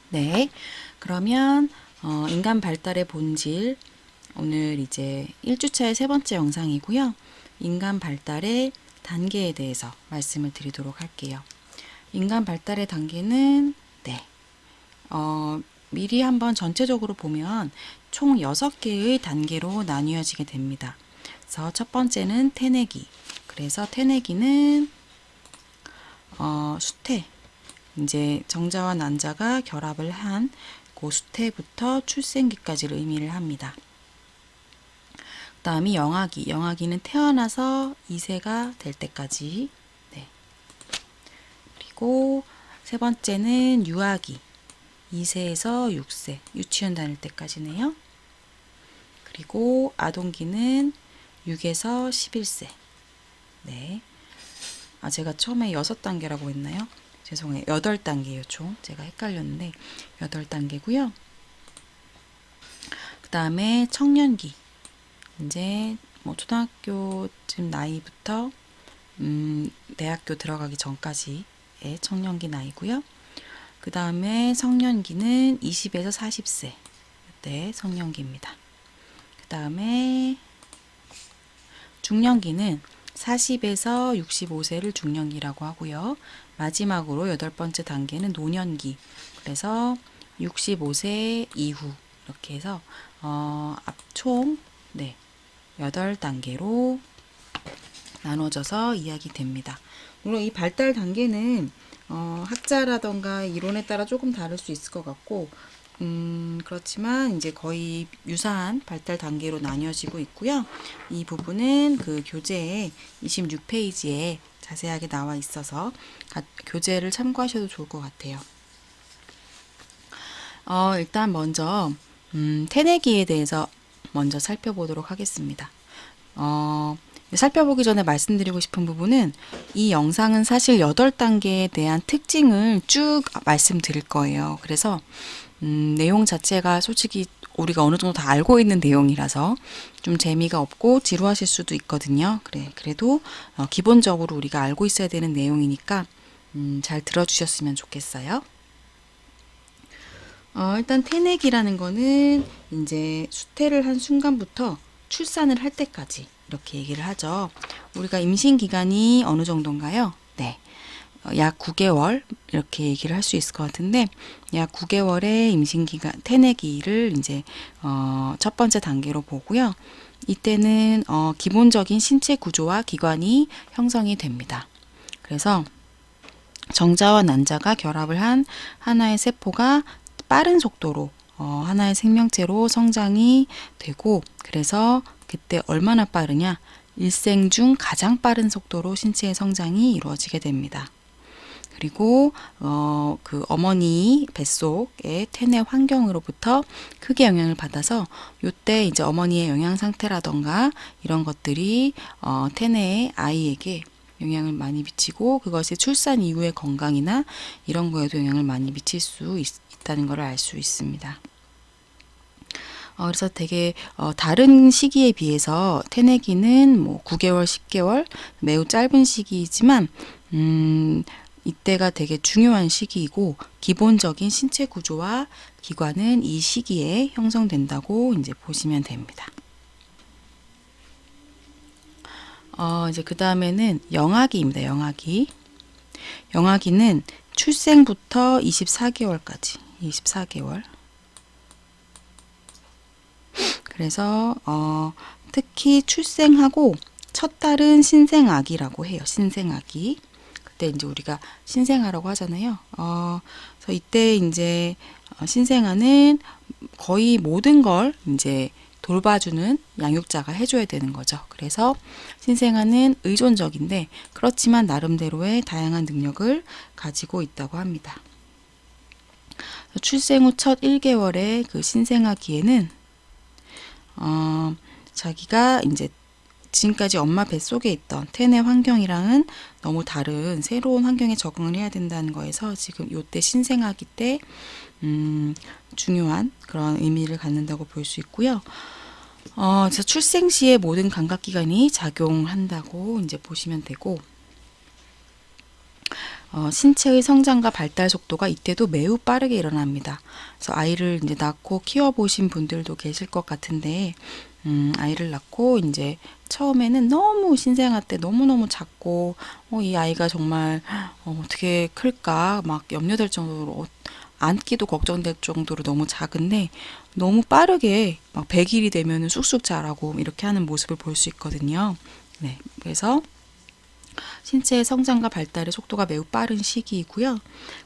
네, 그러면 인간 발달의 본질, 오늘 이제 1주차의 세 번째 영상이고요. 인간 발달의 단계에 대해서 말씀을 드리도록 할게요. 인간 발달의 단계는 미리 한번 전체적으로 보면 총 6개의 단계로 나뉘어지게 됩니다. 그래서 첫 번째는 태내기. 그래서 태내기는 수태, 이제 정자와 난자가 결합을 한 그 수태부터 출생기까지를 의미를 합니다. 그 다음이 영아기. 영아기는 태어나서 2세가 될 때까지. 네. 그리고 세 번째는 유아기. 2세에서 6세, 유치원 다닐 때까지네요. 그리고 아동기는 6에서 11세. 네. 제가 처음에 6단계라고 했나요? 죄송해요. 8단계예요, 총. 제가 헷갈렸는데 8단계고요. 그 다음에 청년기. 이제 뭐 초등학교쯤 나이부터 대학교 들어가기 전까지의 청년기 나이고요. 그 다음에 성년기는 20에서 40세. 이때 성년기입니다. 그 다음에 중년기는 40에서 65세를 중년기라고 하고요. 마지막으로 8번째 단계는 노년기. 그래서 65세 이후 이렇게 해서 총 8단계로 나눠져서 이야기됩니다. 물론 이 발달 단계는 학자라던가 이론에 따라 조금 다를 수 있을 것 같고 그렇지만 이제 거의 유사한 발달 단계로 나뉘어지고 있고요. 이 부분은 그 교재에 26페이지에 자세하게 나와 있어서 교재를 참고하셔도 좋을 것 같아요. 일단 먼저 태내기에 대해서 먼저 살펴보도록 하겠습니다. 살펴보기 전에 말씀드리고 싶은 부분은 이 영상은 사실 8단계에 대한 특징을 쭉 말씀드릴 거예요. 그래서 내용 자체가 솔직히 우리가 어느 정도 다 알고 있는 내용이라서 좀 재미가 없고 지루하실 수도 있거든요. 그래도 기본적으로 우리가 알고 있어야 되는 내용이니까 잘 들어주셨으면 좋겠어요. 일단 태내기라는 거는 이제 수태를 한 순간부터 출산을 할 때까지 이렇게 얘기를 하죠. 우리가 임신 기간이 어느 정도인가요? 네. 약 9개월 이렇게 얘기를 할 수 있을 것 같은데 약 9개월의 임신 기간 태내기를 이제 첫 번째 단계로 보고요. 이때는 기본적인 신체 구조와 기관이 형성이 됩니다. 그래서 정자와 난자가 결합을 한 하나의 세포가 빠른 속도로 하나의 생명체로 성장이 되고 그래서 그때 얼마나 빠르냐? 일생 중 가장 빠른 속도로 신체의 성장이 이루어지게 됩니다. 그리고 그 어머니 뱃속의 태내 환경으로부터 크게 영향을 받아서 이때 이제 어머니의 영양 상태라던가 이런 것들이 태내의 아이에게 영향을 많이 미치고 그것이 출산 이후의 건강이나 이런 거에도 영향을 많이 미칠 수 있다는 걸 알 수 있습니다. 그래서 되게 다른 시기에 비해서 태내기는 뭐 9개월, 10개월 매우 짧은 시기이지만 이때가 되게 중요한 시기이고 기본적인 신체 구조와 기관은 이 시기에 형성된다고 이제 보시면 됩니다. 이제 그 다음에는 영아기입니다. 영아기. 영아기는 출생부터 24개월까지. 24개월. 그래서 특히 출생하고 첫 달은 신생아기라고 해요. 신생아기. 그때 이제 우리가 신생아라고 하잖아요. 그래서 이때 이제 신생아는 거의 모든 걸 이제 돌봐주는 양육자가 해줘야 되는 거죠. 그래서 신생아는 의존적인데 그렇지만 나름대로의 다양한 능력을 가지고 있다고 합니다. 출생 후 첫 1개월의 그 신생아기에는 자기가 이제 지금까지 엄마 뱃속에 있던 태내 환경이랑은 너무 다른 새로운 환경에 적응을 해야 된다는 거에서 지금 요때 신생아기 때 중요한 그런 의미를 갖는다고 볼 수 있고요. 그래서 출생 시에 모든 감각기관이 작용한다고 이제 보시면 되고 신체의 성장과 발달 속도가 이때도 매우 빠르게 일어납니다. 그래서 아이를 이제 낳고 키워보신 분들도 계실 것 같은데, 아이를 낳고 이제 처음에는 너무 신생아 때 너무너무 작고, 이 아이가 정말 어떻게 클까 막 염려될 정도로 안기도 걱정될 정도로 너무 작은데 너무 빠르게 막 100일이 되면 쑥쑥 자라고 이렇게 하는 모습을 볼 수 있거든요. 네, 그래서 신체의 성장과 발달의 속도가 매우 빠른 시기이고요.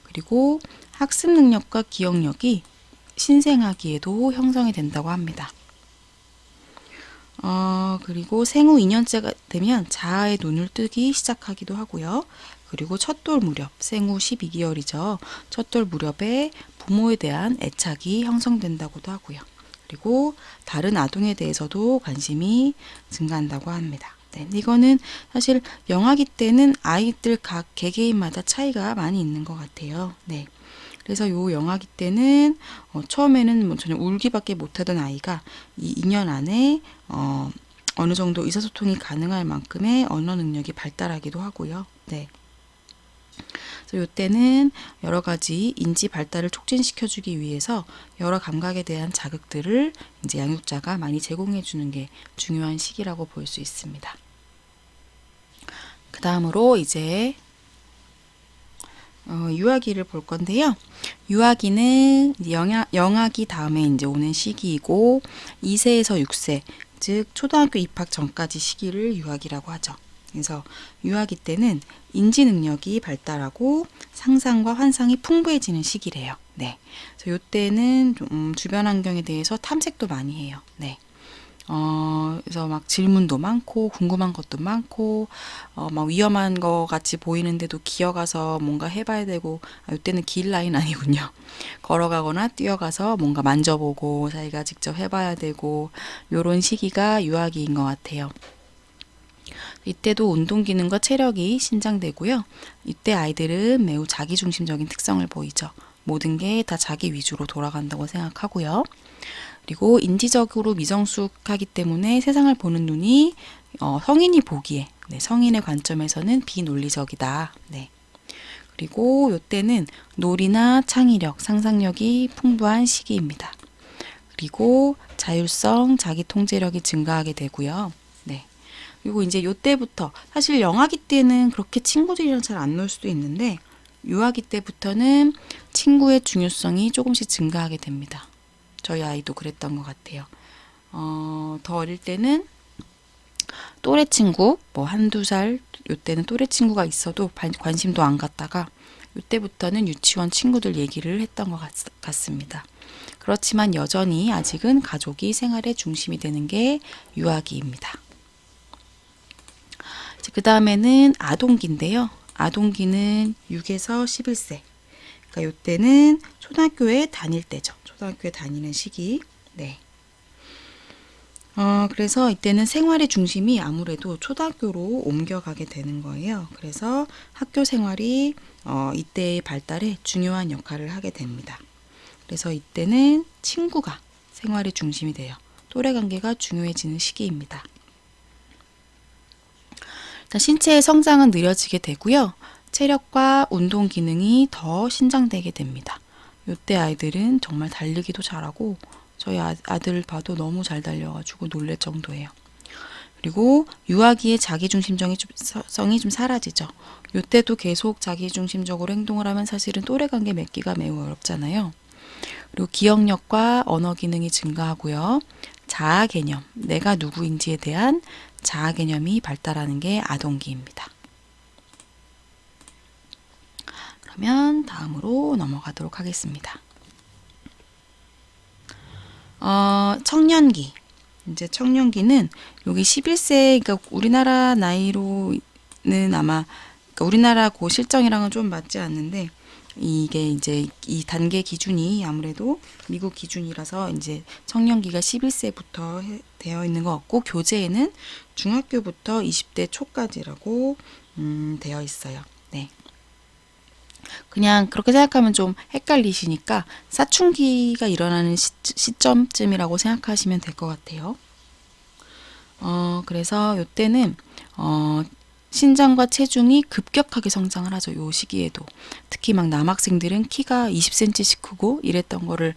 그리고 학습 능력과 기억력이 신생아기에도 형성이 된다고 합니다. 그리고 생후 2년째가 되면 자아의 눈을 뜨기 시작하기도 하고요. 그리고 첫돌 무렵, 생후 12개월이죠. 첫돌 무렵에 부모에 대한 애착이 형성된다고도 하고요. 그리고 다른 아동에 대해서도 관심이 증가한다고 합니다. 네, 이거는 사실 영아기 때는 아이들 각 개개인마다 차이가 많이 있는 것 같아요. 네. 그래서 요 영아기 때는 처음에는 뭐 전혀 울기밖에 못하던 아이가 이 2년 안에 어느 정도 의사소통이 가능할 만큼의 언어 능력이 발달하기도 하고요. 네. 그래서 이때는 여러 가지 인지 발달을 촉진시켜주기 위해서 여러 감각에 대한 자극들을 이제 양육자가 많이 제공해 주는 게 중요한 시기라고 볼 수 있습니다. 그 다음으로 이제 유아기를 볼 건데요. 유아기는 영아기 다음에 이제 오는 시기이고 2세에서 6세, 즉 초등학교 입학 전까지 시기를 유아기라고 하죠. 그래서 유아기 때는 인지 능력이 발달하고 상상과 환상이 풍부해지는 시기래요. 네. 그래서 이때는 좀 주변 환경에 대해서 탐색도 많이 해요. 네. 그래서 막 질문도 많고 궁금한 것도 많고 막 위험한 거 같이 보이는데도 기어가서 뭔가 해봐야 되고, 이때는 길 나이는 아니군요. 걸어가거나 뛰어가서 뭔가 만져보고 자기가 직접 해봐야 되고, 요런 시기가 유아기인 것 같아요. 이때도 운동 기능과 체력이 신장되고요. 이때 아이들은 매우 자기중심적인 특성을 보이죠. 모든 게 다 자기 위주로 돌아간다고 생각하고요. 그리고 인지적으로 미성숙하기 때문에 세상을 보는 눈이 성인이 보기에, 네, 성인의 관점에서는 비논리적이다. 네. 그리고 이때는 놀이나 창의력, 상상력이 풍부한 시기입니다. 그리고 자율성, 자기 통제력이 증가하게 되고요. 네. 그리고 이제 이때부터 사실 영아기 때는 그렇게 친구들이랑 잘 안 놀 수도 있는데 유아기 때부터는 친구의 중요성이 조금씩 증가하게 됩니다. 저희 아이도 그랬던 것 같아요. 더 어릴 때는 또래 친구, 뭐 한두 살, 요때는 또래 친구가 있어도 관심도 안 갖다가 요때부터는 유치원 친구들 얘기를 했던 것 같습니다. 그렇지만 여전히 아직은 가족이 생활의 중심이 되는 게 유아기입니다. 그 다음에는 아동기인데요. 아동기는 6에서 11세. 그러니까 요때는 초등학교에 다닐 때죠. 초등학교에 다니는 시기. 네. 그래서 이때는 생활의 중심이 아무래도 초등학교로 옮겨가게 되는 거예요. 그래서 학교 생활이 이때의 발달에 중요한 역할을 하게 됩니다. 그래서 이때는 친구가 생활의 중심이 돼요. 또래 관계가 중요해지는 시기입니다. 일단 신체의 성장은 느려지게 되고요. 체력과 운동 기능이 더 신장되게 됩니다. 이때 아이들은 정말 달리기도 잘하고 저희 아들 봐도 너무 잘 달려가지고 놀랄 정도예요. 그리고 유아기의 자기중심성이 좀 사라지죠. 이때도 계속 자기중심적으로 행동을 하면 사실은 또래관계 맺기가 매우 어렵잖아요. 그리고 기억력과 언어 기능이 증가하고요. 자아 개념, 내가 누구인지에 대한 자아 개념이 발달하는 게 아동기입니다. 그러면 다음으로 넘어가도록 하겠습니다. 청년기. 이제 청년기는 여기 11세, 그러니까 우리나라 나이로는 아마, 그러니까 우리나라 고 실정이랑은 좀 맞지 않는데, 이게 이제 이 단계 기준이 아무래도 미국 기준이라서 이제 청년기가 11세부터 되어 있는 것 같고, 교재에는 중학교부터 20대 초까지라고 되어 있어요. 네. 그냥 그렇게 생각하면 좀 헷갈리시니까 사춘기가 일어나는 시점쯤이라고 생각하시면 될 것 같아요. 그래서 이때는 신장과 체중이 급격하게 성장을 하죠. 요 시기에도. 특히 막 남학생들은 키가 20cm씩 크고 이랬던 거를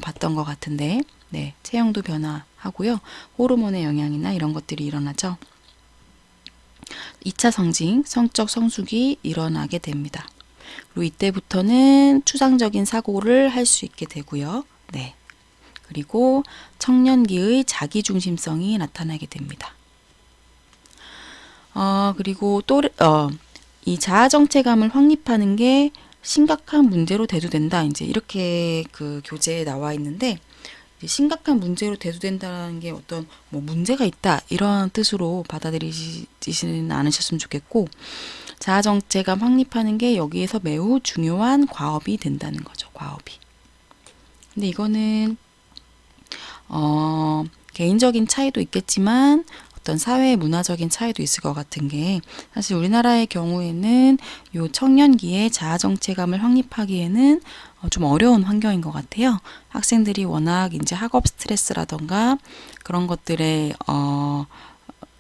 봤던 것 같은데, 네, 체형도 변화하고요. 호르몬의 영향이나 이런 것들이 일어나죠. 2차 성징, 성적 성숙이 일어나게 됩니다. 그리고 이때부터는 추상적인 사고를 할 수 있게 되고요. 네. 그리고 청년기의 자기중심성이 나타나게 됩니다. 그리고 또, 이 자아정체감을 확립하는 게 심각한 문제로 대두된다. 이제 이렇게 그 교재에 나와 있는데, 심각한 문제로 대두된다는 게 어떤 뭐 문제가 있다 이런 뜻으로 받아들이지는 않으셨으면 좋겠고, 자아정체감 확립하는 게 여기에서 매우 중요한 과업이 된다는 거죠. 과업이. 근데 이거는 개인적인 차이도 있겠지만 어떤 사회 문화적인 차이도 있을 것 같은 게, 사실 우리나라의 경우에는 요 청년기에 자아정체감을 확립하기에는 좀 어려운 환경인 것 같아요. 학생들이 워낙 이제 학업 스트레스라던가 그런 것들에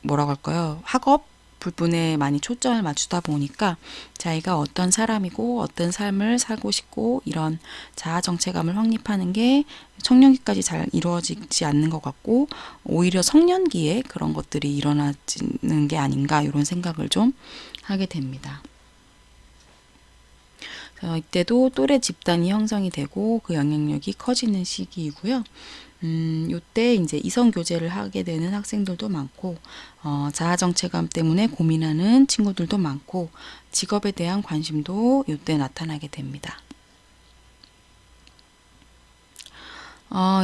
뭐라고 할까요? 학업 부분에 많이 초점을 맞추다 보니까 자기가 어떤 사람이고 어떤 삶을 살고 싶고 이런 자아정체감을 확립하는 게 청년기까지 잘 이루어지지 않는 것 같고, 오히려 성년기에 그런 것들이 일어나지는 게 아닌가 이런 생각을 좀 하게 됩니다. 이때도 또래 집단이 형성이 되고 그 영향력이 커지는 시기이고요. 요때 이제 이성 교제를 하게 되는 학생들도 많고, 자아정체감 때문에 고민하는 친구들도 많고, 직업에 대한 관심도 요때 나타나게 됩니다.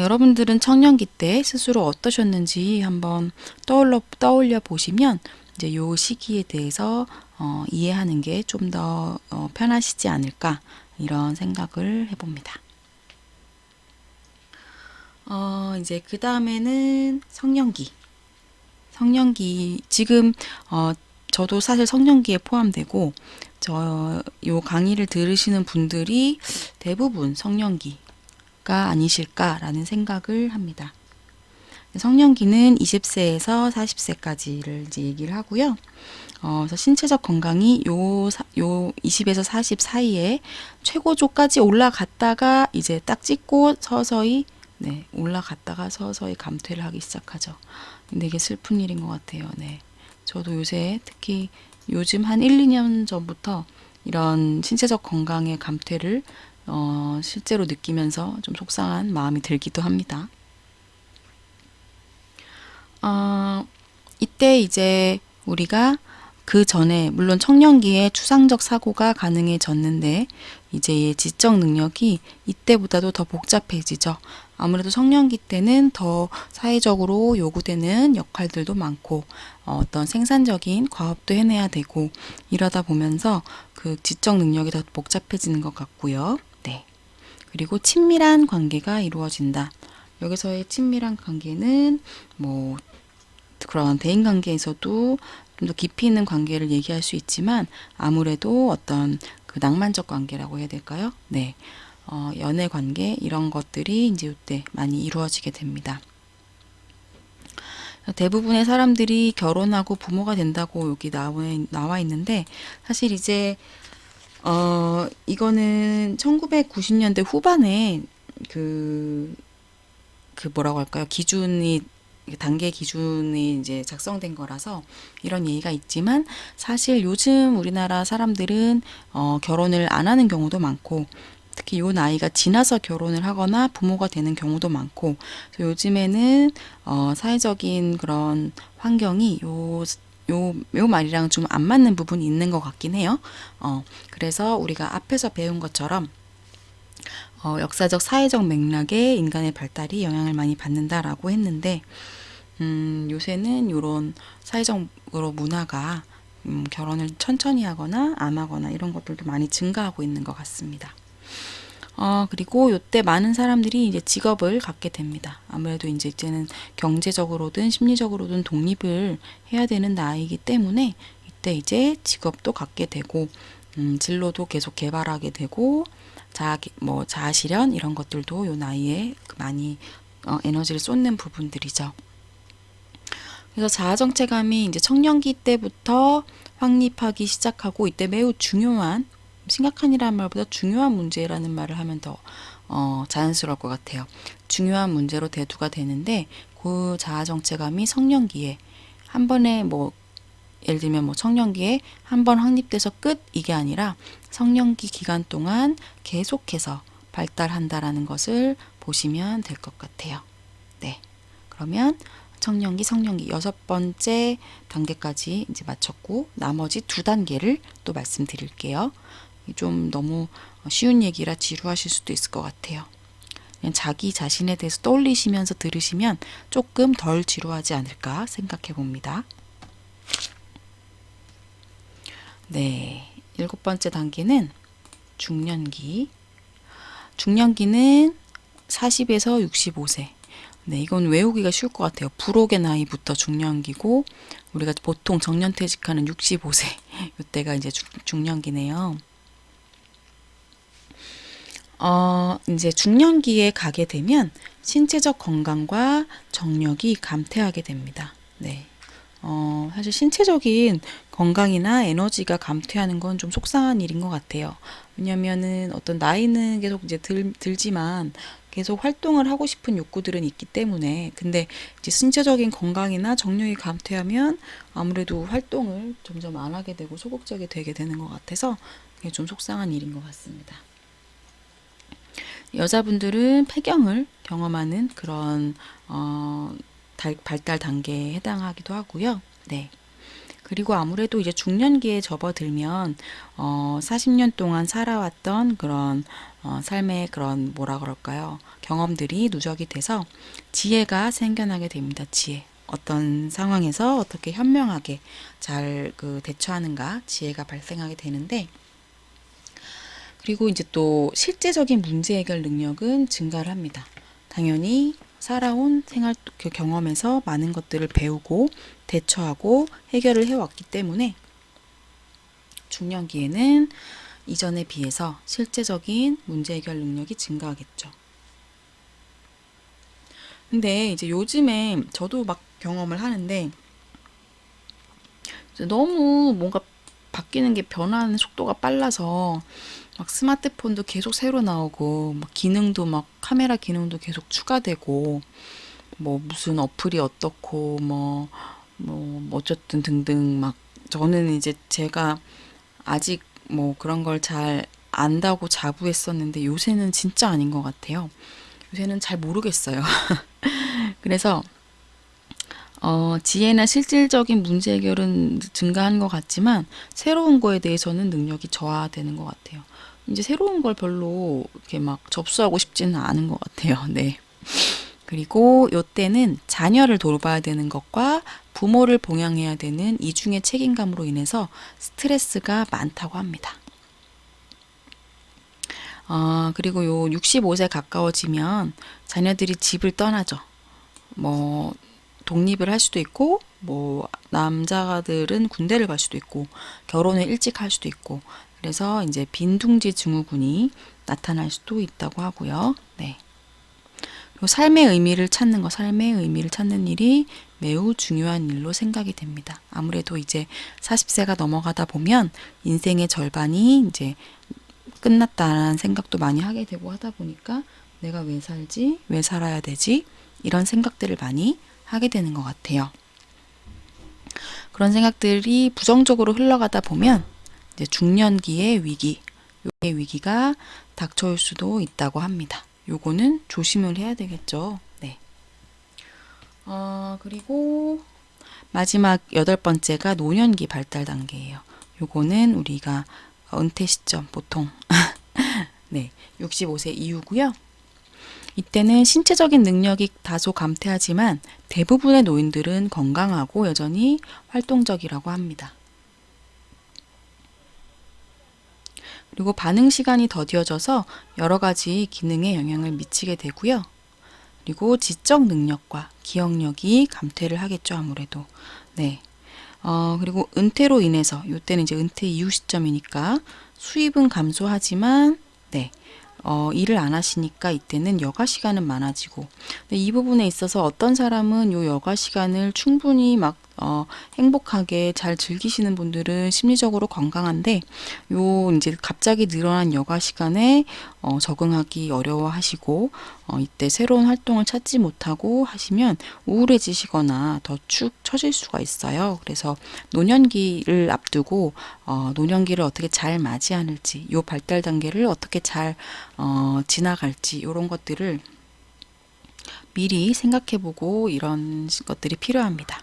여러분들은 청년기 때 스스로 어떠셨는지 한번 떠올려 보시면 이제 요 시기에 대해서 이해하는 게 좀 더 편하시지 않을까 이런 생각을 해봅니다. 이제 그 다음에는 성년기. 지금 저도 사실 성년기에 포함되고, 요 강의를 들으시는 분들이 대부분 성년기가 아니실까라는 생각을 합니다. 성년기는 20세에서 40세까지를 이제 얘기를 하고요. 그래서 신체적 건강이 요 20에서 40 사이에 최고조까지 올라갔다가 이제 딱 찍고 서서히, 네, 올라갔다가 서서히 감퇴를 하기 시작하죠. 되게 슬픈 일인 것 같아요. 네. 저도 요새 특히 요즘 한 1, 2년 전부터 이런 신체적 건강의 감퇴를 실제로 느끼면서 좀 속상한 마음이 들기도 합니다. 이때 이제 우리가 그 전에 물론 청년기에 추상적 사고가 가능해졌는데 이제 지적 능력이 이때보다도 더 복잡해지죠. 아무래도 성년기 때는 더 사회적으로 요구되는 역할들도 많고 어떤 생산적인 과업도 해내야 되고 이러다 보면서 그 지적 능력이 더 복잡해지는 것 같고요. 네. 그리고 친밀한 관계가 이루어진다. 여기서의 친밀한 관계는 뭐 그런 대인 관계에서도 좀 더 깊이 있는 관계를 얘기할 수 있지만 아무래도 어떤 그 낭만적 관계라고 해야 될까요? 네. 연애 관계 이런 것들이 이제 이때 많이 이루어지게 됩니다. 대부분의 사람들이 결혼하고 부모가 된다고 여기 나와 있는데, 사실 이제 이거는 1990년대 후반에 그 뭐라고 할까요? 단계 기준이 이제 작성된 거라서 이런 얘기가 있지만, 사실 요즘 우리나라 사람들은 결혼을 안 하는 경우도 많고, 특히 요 나이가 지나서 결혼을 하거나 부모가 되는 경우도 많고, 그래서 요즘에는 사회적인 그런 환경이 요 말이랑 좀 안 맞는 부분이 있는 것 같긴 해요. 그래서 우리가 앞에서 배운 것처럼 역사적 사회적 맥락에 인간의 발달이 영향을 많이 받는다라고 했는데, 요새는 이런 사회적으로 문화가 결혼을 천천히 하거나 안 하거나 이런 것들도 많이 증가하고 있는 것 같습니다. 그리고 요때 많은 사람들이 이제 직업을 갖게 됩니다. 아무래도 이제는 경제적으로든 심리적으로든 독립을 해야 되는 나이이기 때문에 이때 이제 직업도 갖게 되고, 진로도 계속 개발하게 되고, 자아 실현 이런 것들도 요 나이에 많이 에너지를 쏟는 부분들이죠. 그래서 자아정체감이 이제 청년기 때부터 확립하기 시작하고 이때 매우 중요한, 심각한이라는 말보다 중요한 문제라는 말을 하면 더 자연스러울 것 같아요. 중요한 문제로 대두가 되는데 그 자아정체감이 성년기에 한 번에 뭐 예를 들면 뭐 청년기에 한 번 확립돼서 끝 이게 아니라 성년기 기간 동안 계속해서 발달한다라는 것을 보시면 될 것 같아요. 네. 그러면 청년기, 성년기 6번째 단계까지 이제 마쳤고 나머지 2단계를 또 말씀드릴게요. 좀 너무 쉬운 얘기라 지루하실 수도 있을 것 같아요. 그냥 자기 자신에 대해서 떠올리시면서 들으시면 조금 덜 지루하지 않을까 생각해 봅니다. 네, 7번째 단계는 중년기. 중년기는 40에서 65세. 네, 이건 외우기가 쉬울 것 같아요. 불혹의 나이부터 중년기고 우리가 보통 정년퇴직하는 65세 이때가 이제 중년기네요. 이제 중년기에 가게 되면 신체적 건강과 정력이 감퇴하게 됩니다. 네. 사실 신체적인 건강이나 에너지가 감퇴하는 건 좀 속상한 일인 것 같아요. 왜냐면은 어떤 나이는 계속 이제 들지만 계속 활동을 하고 싶은 욕구들은 있기 때문에 근데 이제 신체적인 건강이나 정력이 감퇴하면 아무래도 활동을 점점 안 하게 되고 소극적이 되게 되는 것 같아서 그게 좀 속상한 일인 것 같습니다. 여자분들은 폐경을 경험하는 그런 발달 단계에 해당하기도 하고요. 네. 그리고 아무래도 이제 중년기에 접어들면 40년 동안 살아왔던 그런 삶의 그런 뭐라 그럴까요? 경험들이 누적이 돼서 지혜가 생겨나게 됩니다. 지혜. 어떤 상황에서 어떻게 현명하게 잘 대처하는가 지혜가 발생하게 되는데 그리고 이제 또 실제적인 문제 해결 능력은 증가를 합니다. 당연히 살아온 생활 경험에서 많은 것들을 배우고 대처하고 해결을 해왔기 때문에 중년기에는 이전에 비해서 실제적인 문제 해결 능력이 증가하겠죠. 근데 이제 요즘에 저도 막 경험을 하는데 너무 뭔가 바뀌는 게 변하는 속도가 빨라서 막 스마트폰도 계속 새로 나오고 막 기능도 막 카메라 기능도 계속 추가되고 뭐 무슨 어플이 어떻고 뭐 어쨌든 등등 막 저는 이제 제가 아직 뭐 그런 걸 잘 안다고 자부했었는데 요새는 진짜 아닌 것 같아요. 요새는 잘 모르겠어요. 그래서 지혜나 실질적인 문제 해결은 증가한 것 같지만 새로운 거에 대해서는 능력이 저하되는 것 같아요. 이제 새로운 걸 별로 이렇게 막 접수하고 싶지는 않은 것 같아요. 네. 그리고 요때는 자녀를 돌봐야 되는 것과 부모를 봉양해야 되는 이중의 책임감으로 인해서 스트레스가 많다고 합니다. 그리고 요 65세 가까워지면 자녀들이 집을 떠나죠. 뭐 독립을 할 수도 있고 뭐 남자들은 군대를 갈 수도 있고 결혼을 일찍 할 수도 있고 그래서 이제 빈둥지 증후군이 나타날 수도 있다고 하고요. 네. 그리고 삶의 의미를 찾는 것, 삶의 의미를 찾는 일이 매우 중요한 일로 생각이 됩니다. 아무래도 이제 40세가 넘어가다 보면 인생의 절반이 이제 끝났다라는 생각도 많이 하게 되고 하다 보니까 내가 왜 살지? 왜 살아야 되지? 이런 생각들을 많이 하게 되는 것 같아요. 그런 생각들이 부정적으로 흘러가다 보면 이제 중년기의 위기, 요의 위기가 닥쳐올 수도 있다고 합니다. 요거는 조심을 해야 되겠죠. 네. 그리고 마지막 8번째가 노년기 발달 단계예요. 요거는 우리가 은퇴 시점 보통 네, 65세 이후고요. 이때는 신체적인 능력이 다소 감퇴하지만 대부분의 노인들은 건강하고 여전히 활동적이라고 합니다. 그리고 반응 시간이 더디어져서 여러 가지 기능에 영향을 미치게 되고요. 그리고 지적 능력과 기억력이 감퇴를 하겠죠, 아무래도. 네. 그리고 은퇴로 인해서, 이때는 이제 은퇴 이후 시점이니까 수입은 감소하지만, 네. 일을 안 하시니까 이때는 여가 시간은 많아지고, 근데 이 부분에 있어서 어떤 사람은 요 여가 시간을 충분히 막 행복하게 잘 즐기시는 분들은 심리적으로 건강한데, 요 이제 갑자기 늘어난 여가 시간에 적응하기 어려워하시고, 이때 새로운 활동을 찾지 못하고 하시면 우울해지시거나 더 축 처질 수가 있어요. 그래서 노년기를 앞두고 노년기를 어떻게 잘 맞이하는지, 요 발달 단계를 어떻게 잘 지나갈지, 이런 것들을 미리 생각해보고 이런 것들이 필요합니다.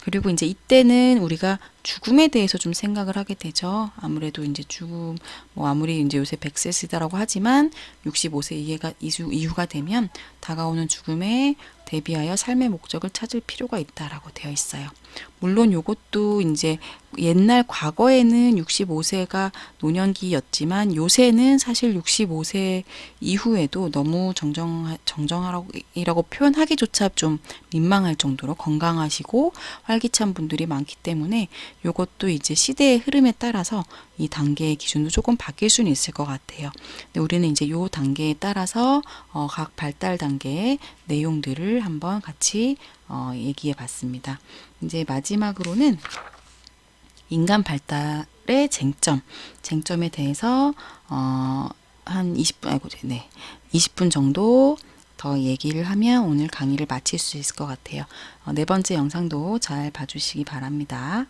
그리고 이제 이때는 우리가 죽음에 대해서 좀 생각을 하게 되죠. 아무래도 이제 죽음, 뭐 아무리 이제 요새 100세 시대라고 하지만 65세 이후가 되면 다가오는 죽음에 대비하여 삶의 목적을 찾을 필요가 있다라고 되어 있어요. 물론 요것도 이제 옛날 과거에는 65세가 노년기였지만 요새는 사실 65세 이후에도 너무 정정이라고 표현하기조차 좀 민망할 정도로 건강하시고 활기찬 분들이 많기 때문에 요것도 이제 시대의 흐름에 따라서 이 단계의 기준도 조금 바뀔 수는 있을 것 같아요. 근데 우리는 이제 요 단계에 따라서 각 발달 단계의 내용들을 한번 같이 얘기해 봤습니다. 이제 마지막으로는 인간 발달의 쟁점에 대해서 한 20분 정도 더 얘기를 하면 오늘 강의를 마칠 수 있을 것 같아요. 네 번째 영상도 잘 봐주시기 바랍니다.